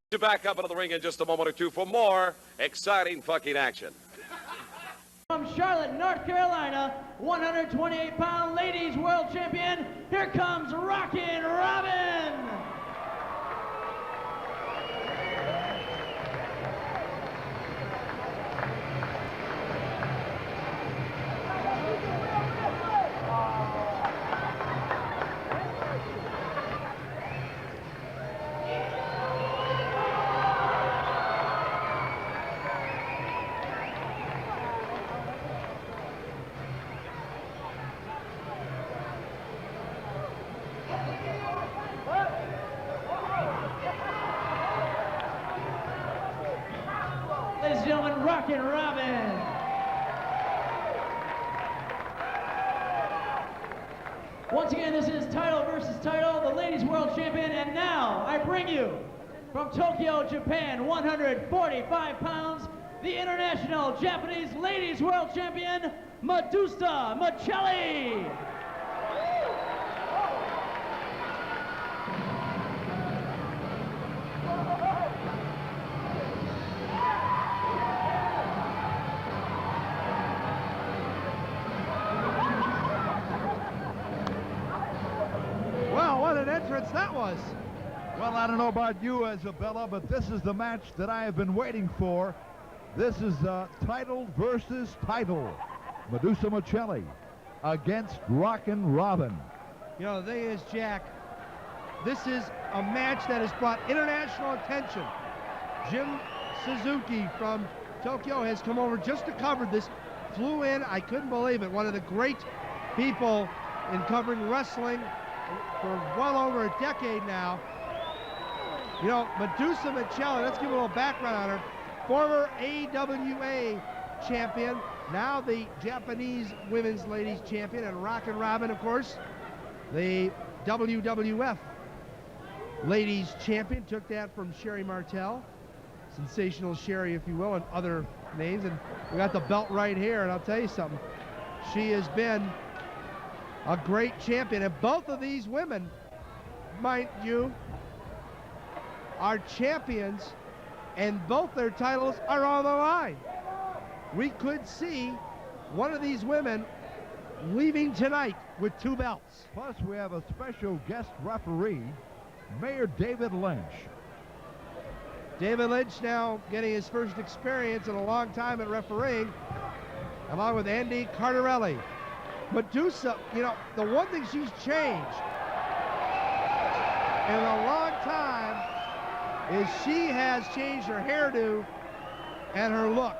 You back up into the ring in just a moment or two for more exciting fucking action. From Charlotte, North Carolina, 128-pound ladies world champion, here comes Rockin' Robin! Ladies and gentlemen, Rockin' Robin. Once again, this is title versus title, the ladies world champion, and now I bring you from Tokyo, Japan, 145 pounds, the international Japanese ladies world champion, Madusa Miceli. That was. Well, I don't know about you, Isabella, but this is the match that I have been waiting for. This is title versus title. Madusa Miceli against Rockin' Robin. You know, the thing is, Jack, this is a match that has brought international attention. Jim Suzuki from Tokyo has come over just to cover this. Flew in, I couldn't believe it. One of the great people in covering wrestling for well over a decade now. You know, Madusa Miceli, let's give a little background on her. Former G.L.W.A champion, now the Japanese women's ladies champion, and Rockin' Robin, of course, the WWF ladies champion. Took that from Sherry Martel, Sensational Sherry, if you will, and other names. And we got the belt right here, and I'll tell you something. She has been a great champion, and both of these women, mind you, are champions, and both their titles are on the line. We could see one of these women leaving tonight with 2 belts. Plus, we have a special guest referee, Mayor David Lynch. David Lynch now getting his first experience in a long time at refereeing, along with Andy Cardarelli. Madusa, you know, the one thing she's changed in a long time is she has changed her hairdo and her look.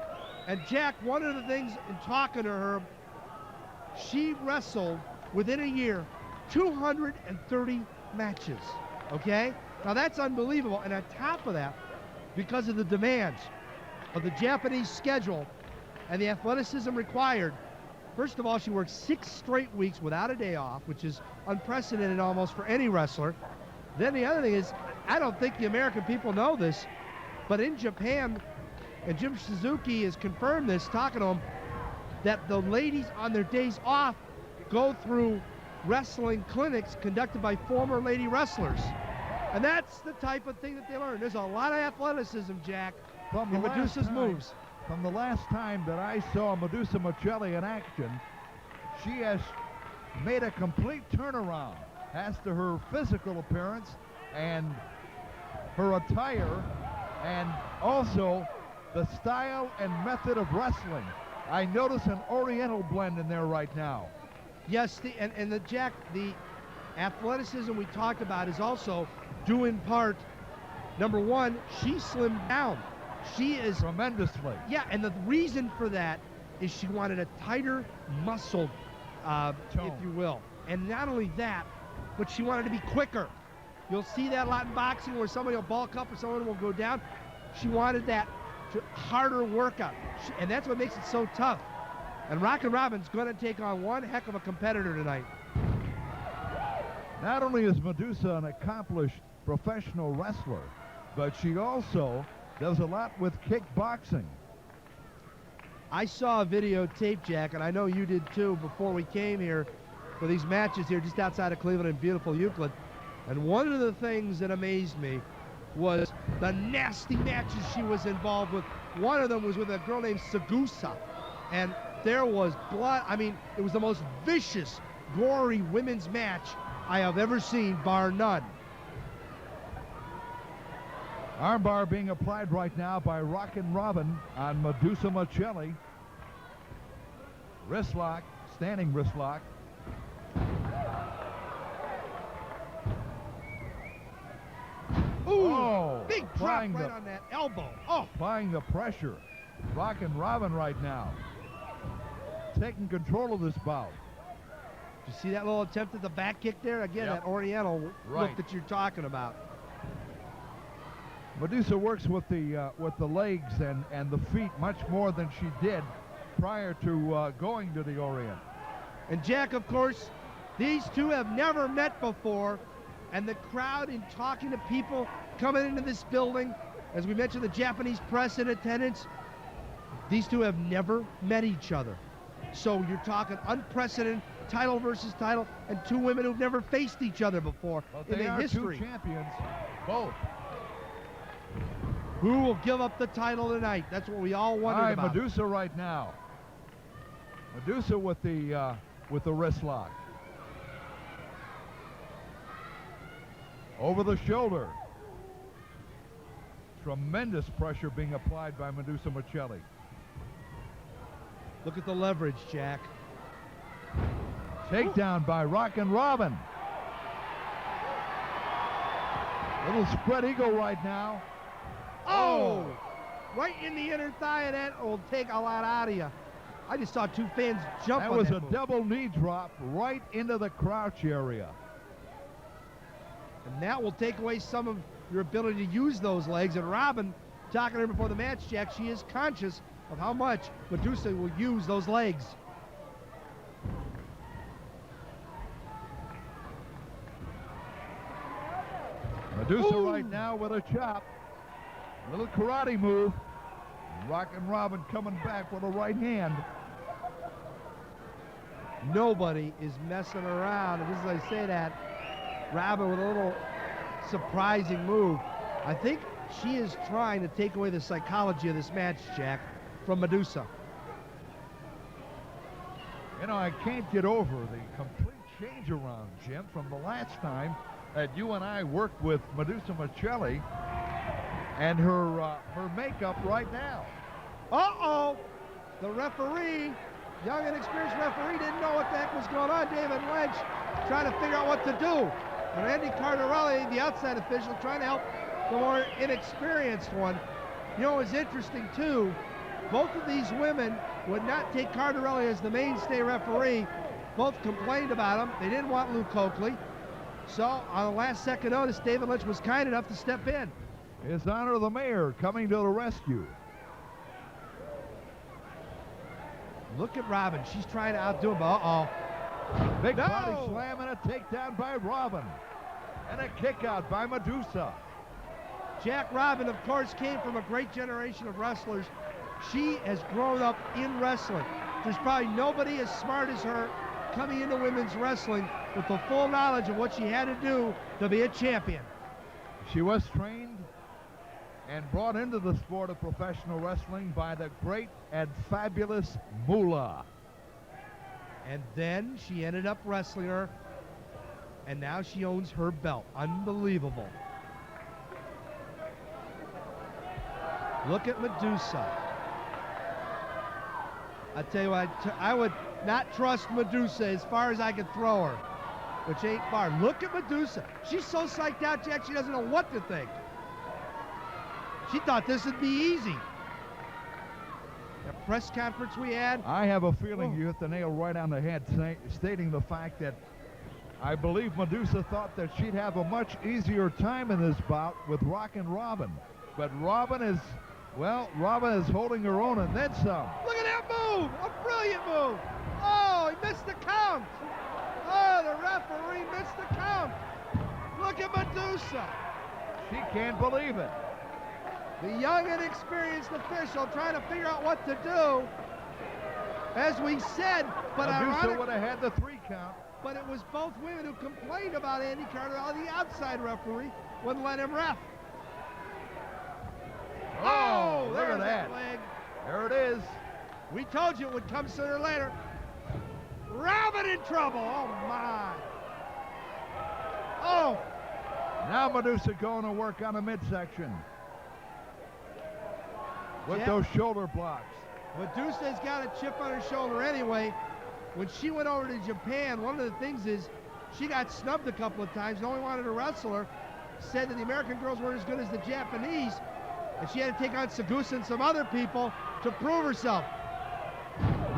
And Jack, one of the things in talking to her, she wrestled within a year 230 matches, okay? Now that's unbelievable, and on top of that, because of the demands of the Japanese schedule and the athleticism required, first of all, she worked 6 straight weeks without a day off, which is unprecedented almost for any wrestler. Then the other thing is, I don't think the American people know this, but in Japan, and Jim Suzuki has confirmed this, talking to them, that the ladies on their days off go through wrestling clinics conducted by former lady wrestlers. And that's the type of thing that they learn. There's a lot of athleticism, Jack, in Madusa's moves. From the last time that I saw Madusa Miceli in action, she has made a complete turnaround as to her physical appearance and her attire, and also the style and method of wrestling. I notice an Oriental blend in there right now. Yes, Jack, the athleticism we talked about is also due in part, number one, she slimmed down. She is tremendously. Yeah, and the reason for that is she wanted a tighter muscle, if you will. And not only that, but she wanted to be quicker. You'll see that a lot in boxing where somebody will bulk up or someone will go down. She wanted that harder workout, and that's what makes it so tough. And Rockin' Robin's going to take on one heck of a competitor tonight. Not only is Madusa an accomplished professional wrestler, but she also does a lot with kickboxing. I saw a videotape, Jack, and I know you did too, before we came here for these matches here just outside of Cleveland in beautiful Euclid. And one of the things that amazed me was the nasty matches she was involved with. One of them was with a girl named Sagusa, and there was blood. I mean, it was the most vicious, gory women's match I have ever seen, bar none. Armbar being applied right now by Rockin' Robin on Madusa Miceli. Wrist lock, standing wrist lock. Ooh, oh, big drop right on that elbow. Oh, applying the pressure. Rockin' Robin right now, taking control of this bout. Did you see that little attempt at the back kick there? Again, Yep. that Oriental Right. look that you're talking about. Madusa works with the legs and the feet much more than she did prior to going to the Orient. And Jack, of course, these two have never met before, and the crowd in talking to people coming into this building, as we mentioned, the Japanese press in attendance, these two have never met each other. So you're talking unprecedented title versus title, and two women who've never faced each other before in They the are history. two champions, both. Who will give up the title tonight? That's what we all wondered about. Madusa right now. Madusa with the wrist lock. Over the shoulder. Tremendous pressure being applied by Madusa Miceli. Look at the leverage, Jack. Takedown by Rockin' Robin. Little spread eagle right now. Oh! Right in the inner thigh, and that will take a lot out of you. I just saw two fans jump That on was that a move. double knee drop right into the crouch area. And that will take away some of your ability to use those legs. And Robin, talking to her before the match, Jack, she is conscious of how much Madusa will use those legs. Madusa Ooh. right now with a chop. Little karate move. Rockin' Robin coming back with a right hand. Nobody is messing around. And just as I say that, Robin with a little surprising move. I think she is trying to take away the psychology of this match, Jack, from Madusa. You know, I can't get over the complete change around, Jim, from the last time that you and I worked with Madusa Miceli and her makeup right now. Uh-oh! The referee, young and experienced referee, didn't know what the heck was going on. David Lynch trying to figure out what to do. And Randy Cardarelli, the outside official, trying to help the more inexperienced one. You know, it's interesting, too. Both of these women would not take Cardarelli as the mainstay referee. Both complained about him. They didn't want Luke Coakley. So, on the last second notice, David Lynch was kind enough to step in. His Honor the Mayor coming to the rescue. Look at Robin. She's trying to outdo him, but uh-oh. Big No! body slam and a takedown by Robin. And a kick out by Madusa. Jack Robin, of course, came from a great generation of wrestlers. She has grown up in wrestling. There's probably nobody as smart as her coming into women's wrestling with the full knowledge of what she had to do to be a champion. She was trained and brought into the sport of professional wrestling by the great and fabulous Moolah. And then she ended up wrestling her, and now she owns her belt. Unbelievable. Look at Madusa. I tell you what, I would not trust Madusa as far as I could throw her, which ain't far. Look at Madusa. She's so psyched out, Jack, she doesn't know what to think. She thought this would be easy. The press conference we had. I have a feeling you hit the nail right on the head, stating the fact that I believe Madusa thought that she'd have a much easier time in this bout with Rockin' Robin. But Robin is, well, Robin is holding her own and then some. Look at that move! A brilliant move! Oh, he missed the count! Oh, the referee missed the count! Look at Madusa! She can't believe it. The young and experienced official trying to figure out what to do. As we said, but Madusa would have had the 3 count. But it was both women who complained about Andy Carter, the outside referee, wouldn't let him ref. Oh, look at that. Leg. There it is. We told you it would come sooner or later. Robin in trouble. Oh, my. Oh. Now Madusa going to work on the midsection with those shoulder blocks. Madusa's got a chip on her shoulder anyway. When she went over to Japan, one of the things is she got snubbed a couple of times. No one wanted to wrestle her. Said that the American girls weren't as good as the Japanese, and she had to take on Sagusa and some other people to prove herself.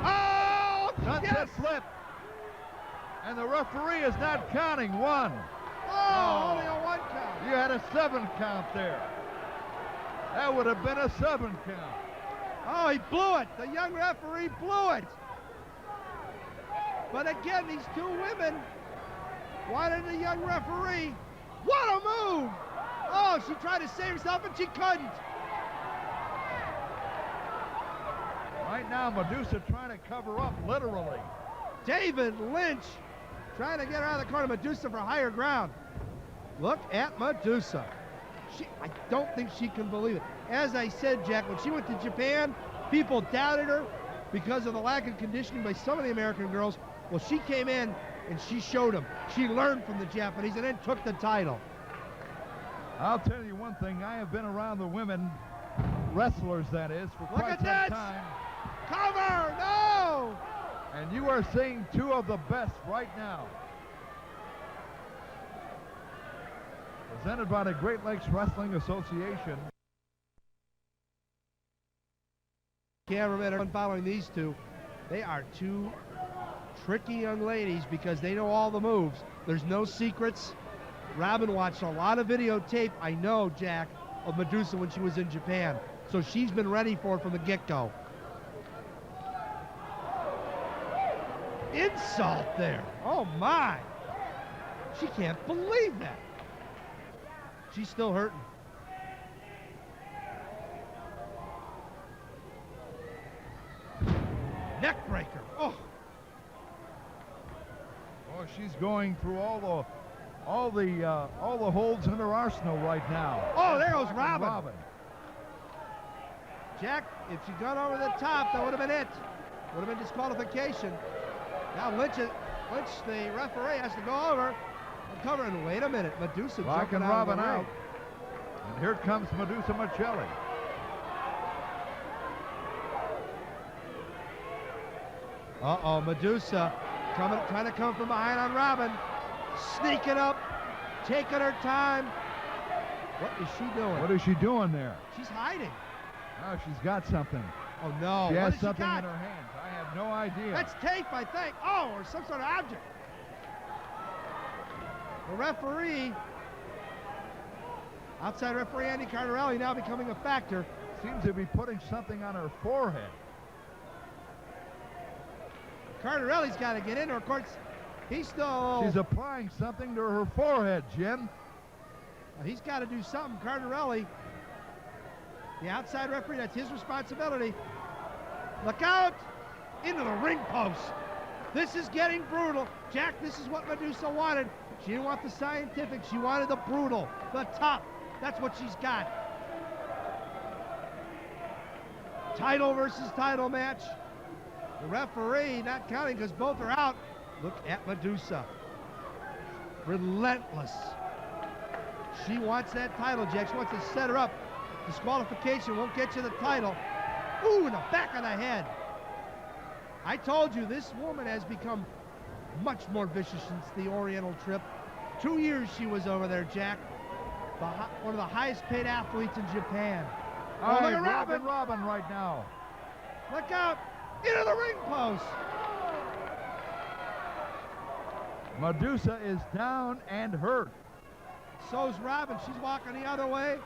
Oh, Sunset flip. And the referee is not counting. 1. Oh, only a 1 count. You had a 7 count there. That would have been a 7 count. Oh, he blew it. The young referee blew it. But again, these two women wanted the young referee. What a move! Oh, she tried to save herself and she couldn't. Right now, Madusa trying to cover up, literally. David Lynch trying to get her out of the corner. Madusa for higher ground. Look at Madusa. I don't think she can believe it. As I said, Jack, when she went to Japan, people doubted her because of the lack of conditioning by some of the American girls. Well, she came in and she showed them. She learned from the Japanese and then took the title. I'll tell you one thing. I have been around the women wrestlers, that is, for quite some time. Cover! No! And you are seeing two of the best right now. Presented by the Great Lakes Wrestling Association. Cameramen are following these two. They are two tricky young ladies because they know all the moves. There's no secrets. Robin watched a lot of videotape, I know, Jack, of Madusa when she was in Japan. So she's been ready for it from the get-go. Insult there. Oh, my. She can't believe that. She's still hurting. Neck breaker. Oh. Oh, she's going through all the holds in her arsenal right now. Oh, there goes Robin. Jack, if she'd gone over the top, that would have been it. Would have been disqualification. Now Lynch, the referee, has to go over and cover. And wait a minute, Madusa locking Robin out. And here comes Madusa Miceli. Uh-oh, Madusa trying to come from behind on Robin. Sneaking up, taking her time. What is she doing? What is she doing there? She's hiding. Oh, she's got something. Oh, no. She has something in her hands. I have no idea. That's tape, I think. Oh, or some sort of object. The referee, outside referee Andy Cardarelli, now becoming a factor. Seems to be putting something on her forehead. Cardarelli's got to get in, or of course, he's still... She's applying something to her forehead, Jim. He's got to do something. Cardarelli, the outside referee, that's his responsibility. Look out! Into the ring post. This is getting brutal. Jack, this is what Madusa wanted. She didn't want the scientific. She wanted the brutal, the tough. That's what she's got. Title versus title match. The referee not counting because both are out. Look at Madusa. Relentless. She wants that title, Jack. She wants to set her up. Disqualification won't get you the title. Ooh, in the back of the head. I told you, this woman has become much more vicious since the Oriental trip. 2 years she was over there, Jack. One of the highest paid athletes in Japan. Oh, look at Robin right now. Look out. Into the ring post. Madusa is down and hurt. So's Robin. She's walking the other way.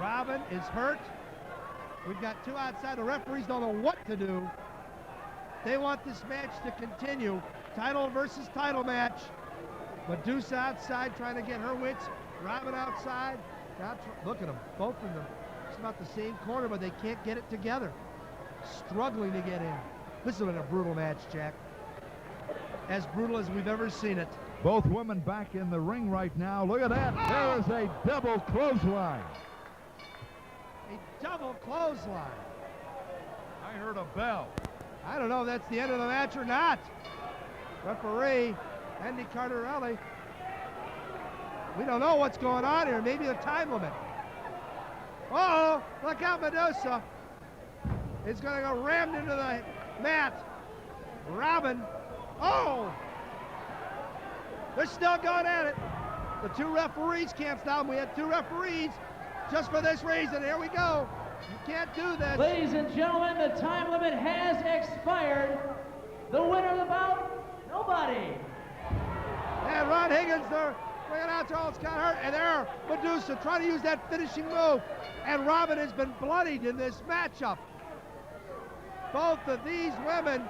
Robin is hurt. We've got two outside. The referees don't know what to do. They want this match to continue. Title versus title match. Madusa outside trying to get her wits. Robin outside. Now, look at them. Both of them. It's about the same corner, but they can't get it together. Struggling to get in. This has been a brutal match, Jack. As brutal as we've ever seen it. Both women back in the ring right now. Look at that. Oh! There is a double clothesline. double clothesline. I heard a bell. I don't know if that's the end of the match or not. Referee, Andy Cardarelli. We don't know what's going on here. Maybe a time limit. Uh-oh, look out, Madusa. It's going to go rammed into the mat. Robin. Oh! They're still going at it. The two referees can't stop them. We had two referees just for this reason. Here we go. You can't do this. Ladies and gentlemen, the time limit has expired. The winner of the bout, nobody. And Ron Higgins, they're bringing out Charles Scott Hurt, and there, Madusa trying to use that finishing move. And Robin has been bloodied in this matchup. Both of these women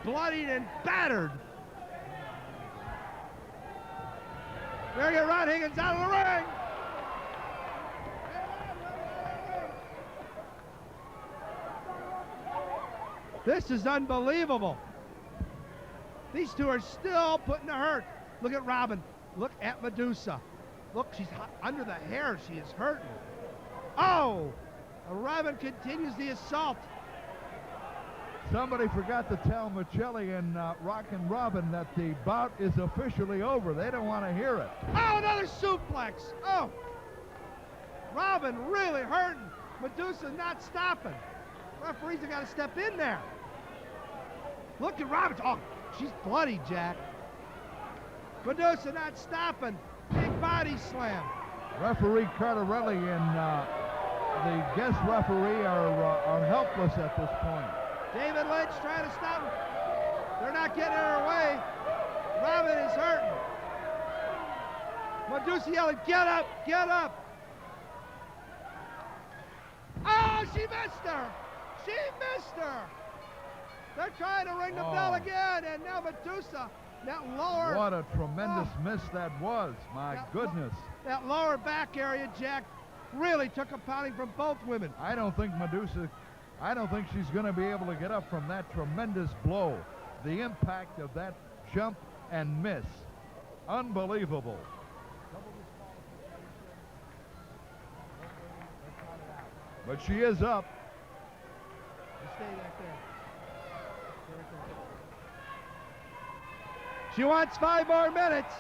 bloodied and battered. There you go, Ron Higgins out of the ring. This is unbelievable. These two are still putting her hurt. Look at Robin. Look at Madusa. Look, she's under the hair. She is hurting. Oh! Robin continues the assault. Somebody forgot to tell Miceli and Rockin' Robin that the bout is officially over. They don't want to hear it. Oh, another suplex. Oh! Robin really hurting. Madusa not stopping. Referees have got to step in there. Look at Robin. Oh, she's bloody, Jack. Madusa not stopping. Big body slam. Referee Cardarelli and the guest referee are helpless at this point. David Lynch trying to stop her. They're not getting her away. Robin is hurting. Madusa yelling, get up, get up. Oh, she missed her. She missed her. They're trying to ring the bell again, and now Madusa, that lower. What a tremendous miss that was. My goodness. That lower back area, Jack, really took a pounding from both women. I don't think she's going to be able to get up from that tremendous blow. The impact of that jump and miss. Unbelievable. But she is up. Stay back there. She wants 5 more minutes.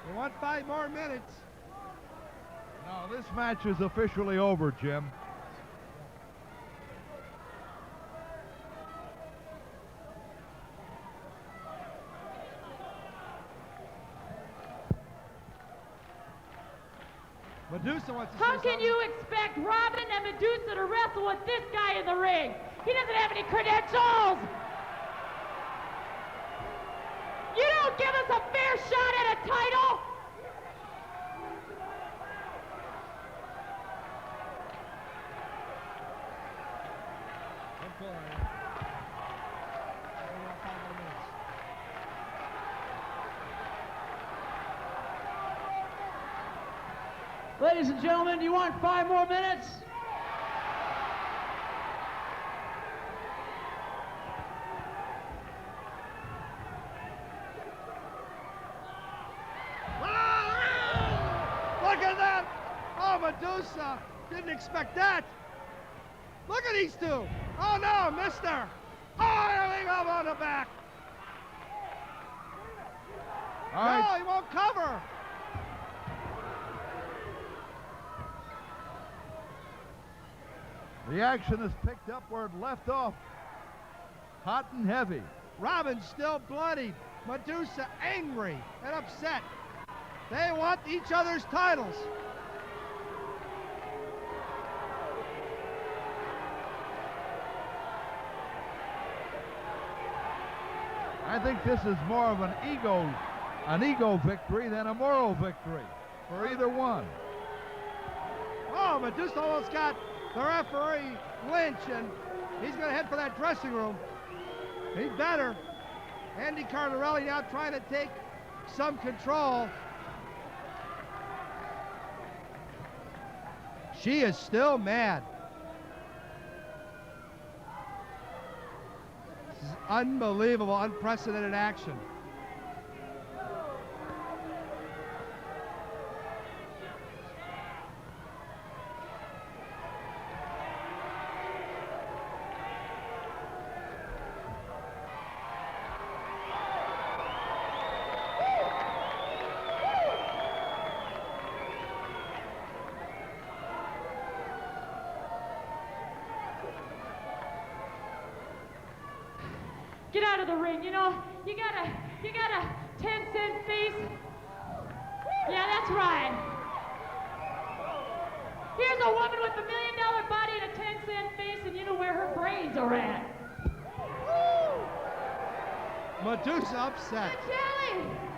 They want 5 more minutes. No, this match is officially over, Jim. Madusa wants to How say can something. you expect Robin and Madusa to wrestle with this guy in the ring? He doesn't have any credentials. You don't give us a fair shot at a title. Ladies and gentlemen, you want 5 more minutes? Look at that! Oh, Madusa didn't expect that. Look at these two. Oh no, mister. Oh, everything up on the back. All right. No, he won't cover. The action is picked up where it left off. Hot and heavy. Robin's still bloodied. Madusa angry and upset. They want each other's titles. I think this is more of an ego victory than a moral victory for either one. Oh, Madusa almost got the referee Lynch, and he's going to head for that dressing room. He better. Andy Cardarelli now trying to take some control. She is still mad. Unbelievable, unprecedented action. Get out of the ring, you know, you got a 10-cent face. Yeah, that's right. Here's a woman with $1 million body and a 10-cent face, and you know where her brains are at. Madusa upset. Miceli!